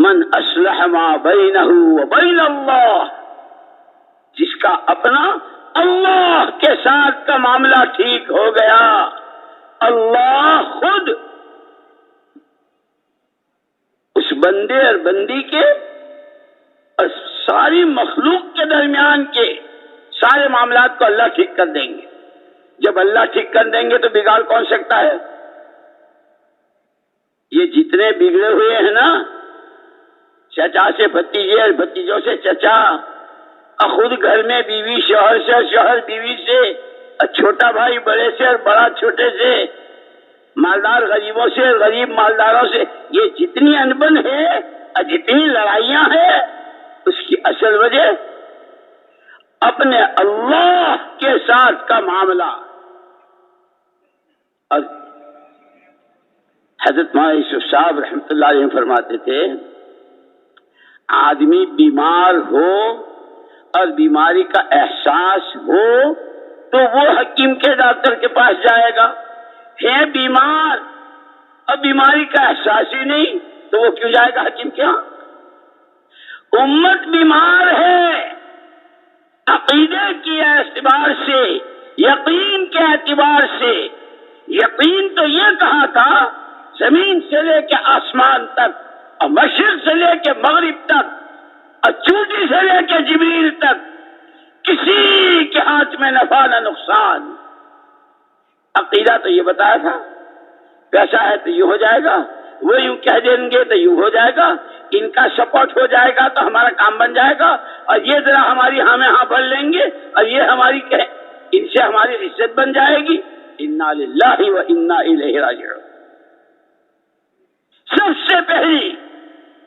من اصلح ما بینہ وبین اللہ، جس کا اپنا اللہ کے ساتھ کا معاملہ ٹھیک ہو گیا، اللہ خود اس بندے اور بندی کے اور ساری مخلوق کے درمیان کے سارے معاملات کو اللہ ٹھیک کر دیں گے۔ جب اللہ ٹھیک کر دیں گے تو بگاڑ کون سکتا ہے؟ یہ جتنے بگڑے ہوئے ہیں نا، چچا سے بھتیجے اور بھتیجوں سے چچا، اور خود گھر میں بیوی شوہر سے اور شوہر بیوی سے، اور چھوٹا بھائی بڑے سے اور بڑا چھوٹے سے، مالدار غریبوں سے اور غریب مالداروں سے، یہ جتنی انبن ہے اور جتنی لڑائیاں ہیں، اس کی اصل وجہ اپنے اللہ کے ساتھ کا معاملہ۔ اور حضرت مولانا یوسف صاحب رحمۃ اللہ علیہ فرماتے تھے، آدمی بیمار ہو اور بیماری کا احساس ہو تو وہ حکیم کے ڈاکٹر کے پاس جائے گا، ہے بیمار اور بیماری کا احساس ہی نہیں تو وہ کیوں جائے گا حکیم کے ہاں؟ امت بیمار ہے عقیدے کے اعتبار سے، یقین کے اعتبار سے۔ یقین تو یہ کہا تھا زمین سے لے کے آسمان تک اور مشرق سے لے کے مغرب تک اور چوٹی سے لے کے جبریل تک کسی کے ہاتھ میں نفع نہ نقصان۔ عقیدہ تو یہ بتایا تھا پیسہ ہے تو یوں ہو جائے گا، وہ یوں کہہ دیں گے تو یوں ہو جائے گا، ان کا سپورٹ ہو جائے گا تو ہمارا کام بن جائے گا، اور یہ ذرا ہماری ہاں میں ہاں بھر لیں گے اور یہ ہماری ان سے ہماری عزت بن جائے گی۔ انا للہ و انا الیہ راجعون۔ سب سے پہلی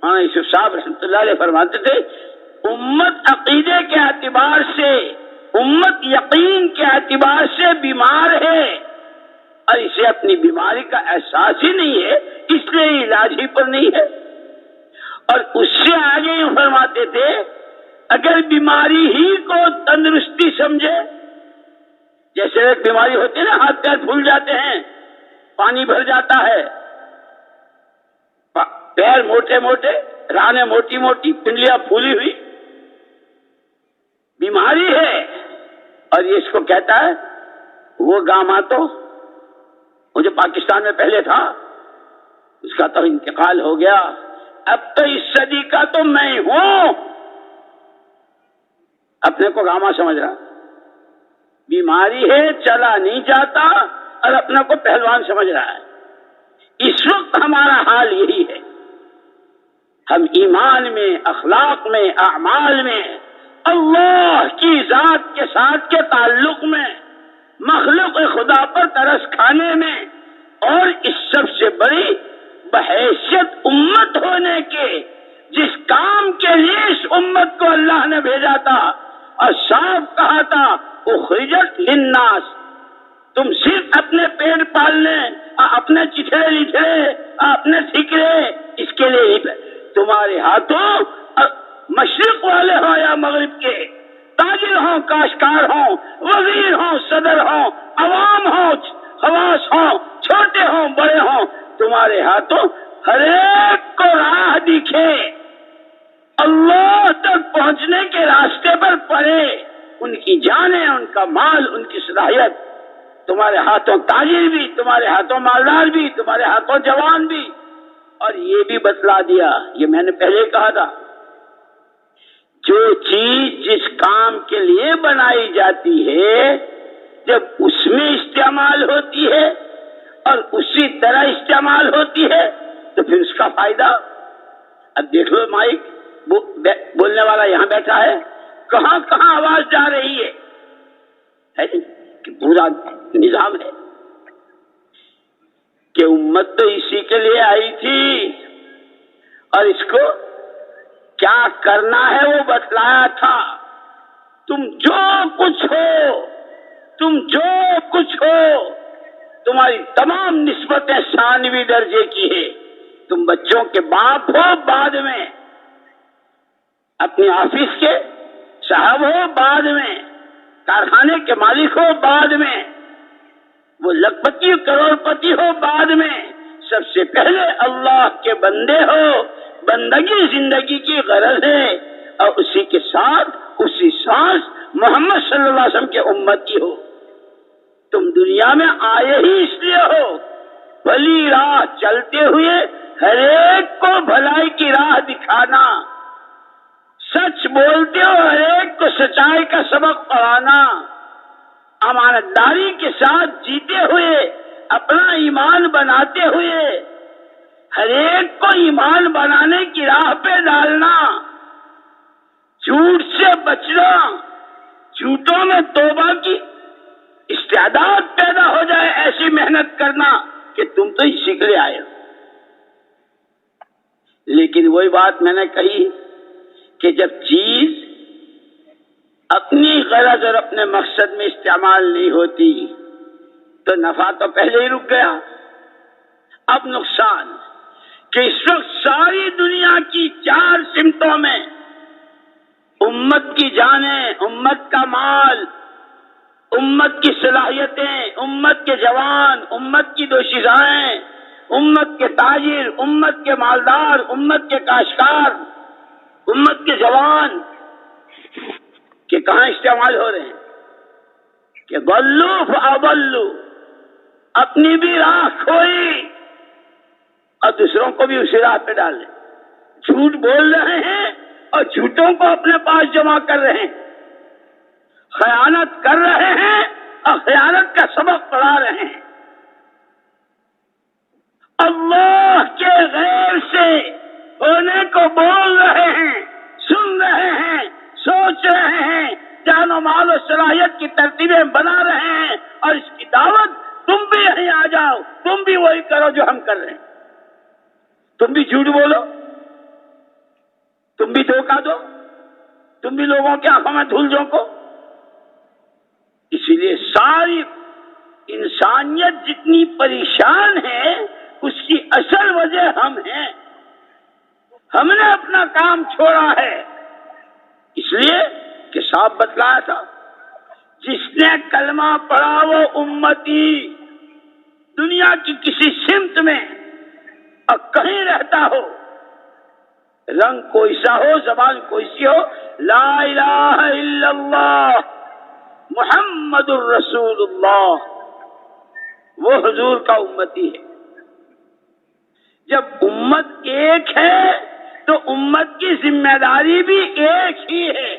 مولانا یوسف صاحب رحمۃ اللہ علیہ فرماتے تھے، امت عقیدے کے اعتبار سے، امت یقین کے اعتبار سے بیمار ہے اور اسے اپنی بیماری کا احساس ہی نہیں ہے، اس لیے علاج ہی پر نہیں ہے۔ اور اس سے آگے یوں فرماتے تھے، اگر بیماری ہی کو تندرستی سمجھے، جیسے ایک بیماری ہوتی ہے نا، ہاتھ پیر پھول جاتے ہیں، پانی بھر جاتا ہے، پیر موٹے موٹے، رانیں موٹی موٹی، پنڈلیاں پھولی ہوئی، بیماری ہے۔ اور یہ اس کو کہتا ہے وہ گاما تو وہ جو پاکستان میں پہلے تھا اس کا تو انتقال ہو گیا، اب تو اس صدی کا تو میں ہوں، اپنے کو گاما سمجھ رہا، بیماری ہے چلا نہیں جاتا اور اپنے کو پہلوان سمجھ رہا ہے۔ اس وقت ہمارا حال یہی ہے، ہم ایمان میں، اخلاق میں، اعمال میں، اللہ کی ذات کے ساتھ کے تعلق میں، مخلوق خدا پر ترس کھانے میں، اور اس سب سے بڑی بحیثیت امت ہونے کے، جس کام کے لیے اس امت کو اللہ نے بھیجا تھا اور صاف کہا تھا اخرجت للناس، تم صرف اپنے پیٹ پالنے، اپنے چچڑے لچڑے، اپنے ٹھکرے، اس کے لیے ہی تمہارے ہاتھوں مشرق والے ہوں یا مغرب کے، تاجر ہوں، کاشتکار ہوں، وزیر ہوں، صدر ہوں، عوام ہوں، خواص ہوں، چھوٹے ہوں، بڑے ہوں، تمہارے ہاتھوں ہر ایک کو راہ دکھے، اللہ تک پہنچنے کے راستے پر پڑے، ان کی جانیں، ان کا مال، ان کی صلاحیت، تمہارے ہاتھوں تاجر بھی، تمہارے ہاتھوں مالدار بھی، تمہارے ہاتھوں جوان بھی۔ اور یہ بھی بتلا دیا، یہ میں نے پہلے کہا تھا، جو چیز جس کام کے لیے بنائی جاتی ہے جب اس میں استعمال ہوتی ہے اور اسی طرح استعمال ہوتی ہے تو پھر اس کا فائدہ، اب دیکھ لو مائک بولنے والا یہاں بیٹھا ہے، کہاں کہاں آواز جا رہی ہے کہ پورا نظام ہے کہ امت تو اسی کے لیے آئی تھی اور اس کو کیا کرنا ہے وہ بتلایا تھا۔ تم جو کچھ ہو، تم جو کچھ ہو، تمہاری تمام نسبتیں ثانوی درجے کی ہے، تم بچوں کے باپ ہو بعد میں، اپنے آفس کے صاحب ہو بعد میں، کارخانے کے مالک ہو بعد میں، وہ لکھپتی کروڑ پتی ہو بعد میں، سب سے پہلے اللہ کے بندے ہو، بندگی زندگی کی غرض ہے، اور اسی کے ساتھ اسی سانس محمد صلی اللہ علیہ وسلم کے امت کی ہو۔ تم دنیا میں آئے ہی اس لیے ہو، بھلی راہ چلتے ہوئے ہر ایک کو بھلائی کی راہ دکھانا، سچ بولتے ہو ہر ایک کو سچائی کا سبق پڑھانا، امانت داری کے ساتھ جیتے ہوئے اپنا ایمان بناتے ہوئے ہر ایک کو ایمان بنانے کی راہ پہ ڈالنا، جھوٹ سے بچنا، جھوٹوں میں توبہ کی استعداد پیدا ہو جائے، ایسی محنت کرنا کہ تم تو ہی سیکھ لے آئے ہو۔ لیکن وہی بات میں نے کہی کہ جب چیز اپنی غرض اور اپنے مقصد میں استعمال نہیں ہوتی تو نفع تو پہلے ہی رک گیا، اب نقصان کہ اس وقت ساری دنیا کی 4 سمتوں میں امت کی جانیں، امت کا مال، امت کی صلاحیتیں، امت کے جوان، امت کی دوشیزائیں، امت کے تاجر، امت کے مالدار، امت کے کاشتکار، امت کے جوان کہ کہاں استعمال ہو رہے ہیں کہ ضلوا فاضلوا، اپنی بھی راہ کھوئی اور دوسروں کو بھی اسی راہ پہ ڈالے، جھوٹ بول رہے ہیں اور جھوٹوں کو اپنے پاس جمع کر رہے ہیں، خیانت کر رہے ہیں اور خیانت کا سبق پڑھا رہے ہیں، اللہ کے غیر سے ہونے کو بول رہے ہیں، سن رہے ہیں، سوچ رہے ہیں، جان و مال و صلاحیت کی ترتیبیں بنا رہے ہیں، اور اس کی دعوت تم بھی یہیں آ جاؤ، تم بھی وہی کرو جو ہم کر رہے ہیں، تم بھی جھوٹ بولو، تم بھی دھوکہ دو، تم بھی لوگوں کے آنکھوں میں دھول جھونکو۔ اسی لیے ساری انسانیت جتنی پریشان ہے اس کی اصل وجہ ہم ہیں، ہم نے اپنا کام چھوڑا ہے، اس لیے کہ صاحب بتلایا تھا جس نے کلمہ پڑھا وہ امتی، دنیا کی کسی سمت میں اور کہیں رہتا ہو، رنگ کوئی سا ہو، زبان کوئی سی ہو، لا الہ الا اللہ محمد الرسول اللہ، وہ حضور کا امتی ہے۔ جب امت ایک ہے تو امت کی ذمہ داری بھی ایک ہی ہے۔